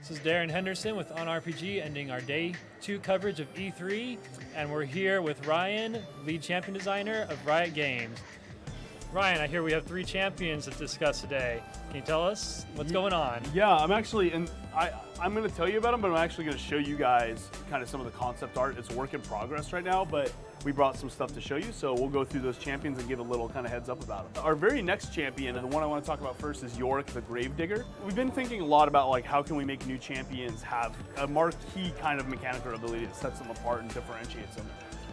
This is Darren Henderson with OnRPG, ending our Day 2 coverage of E3, and we're here with Ryan, lead champion designer of Riot Games. Ryan, I hear we have 3 champions to discuss today. Can you tell us what's going on? Yeah, I'm actually, and I'm going to tell you about them, but I'm actually going to show you guys kind of some of the concept art. It's a work in progress right now, but we brought some stuff to show you, so we'll go through those champions and give a little kind of heads up about them. Our very next champion, and the one I want to talk about first, is Yorick the Gravedigger. We've been thinking a lot about like how can we make new champions have a marquee kind of mechanical ability that sets them apart and differentiates them.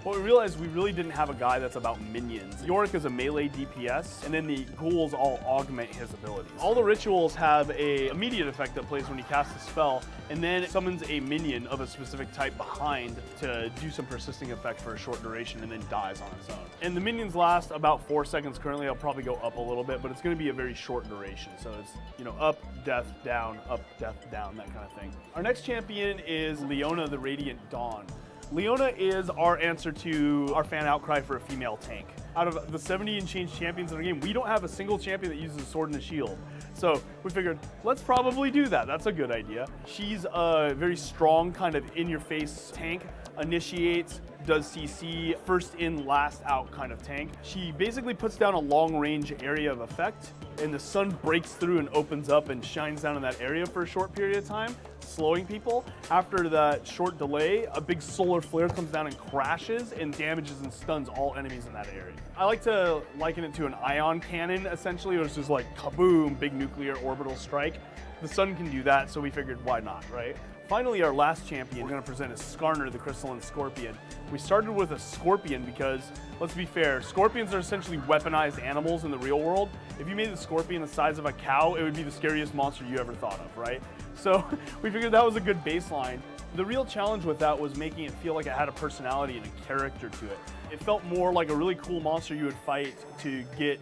What we realized, we really didn't have a guy that's about minions. Yorick is a melee DPS, and then the ghouls all augment his abilities. All the rituals have an immediate effect that plays when he casts a spell, and then it summons a minion of a specific type behind to do some persisting effect for a short duration, and then dies on its own. And the minions last about 4 seconds currently. I'll probably go up a little bit, but it's going to be a very short duration. So it's, you know, up, death, down, that kind of thing. Our next champion is Leona the Radiant Dawn. Leona is our answer to our fan outcry for a female tank. Out of the 70 and change champions in our game, we don't have a single champion that uses a sword and a shield. So we figured, let's probably do that. That's a good idea. She's a very strong, kind of in-your-face tank, initiates, does CC, first in, last out kind of tank. She basically puts down a long-range area of effect, and the sun breaks through and opens up and shines down in that area for a short period of time, slowing people. After that short delay, a big solar flare comes down and crashes and damages and stuns all enemies in that area. I like to liken it to an ion cannon, essentially, which is like kaboom, big nuclear orbital strike. The sun can do that, so we figured why not, right? Finally, our last champion we're going to present is Skarner, the Crystalline Scorpion. We started with a scorpion because, let's be fair, scorpions are essentially weaponized animals in the real world. If you made the scorpion the size of a cow, it would be the scariest monster you ever thought of, right? So we figured that was a good baseline. The real challenge with that was making it feel like it had a personality and a character to it. It felt more like a really cool monster you would fight to get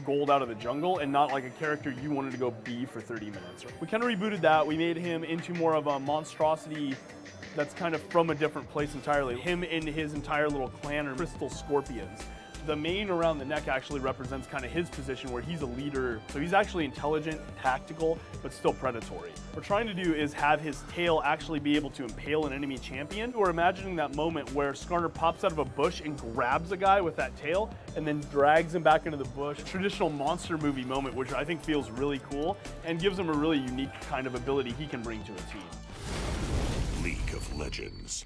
gold out of the jungle, and not like a character you wanted to go be for 30 minutes. We kind of rebooted that. We made him into more of a monstrosity that's kind of from a different place entirely. Him and his entire little clan are crystal scorpions. The mane around the neck actually represents kind of his position where he's a leader. So he's actually intelligent, tactical, but still predatory. What we're trying to do is have his tail actually be able to impale an enemy champion. We're imagining that moment where Skarner pops out of a bush and grabs a guy with that tail and then drags him back into the bush. Traditional monster movie moment, which I think feels really cool and gives him a really unique kind of ability he can bring to a team. League of Legends.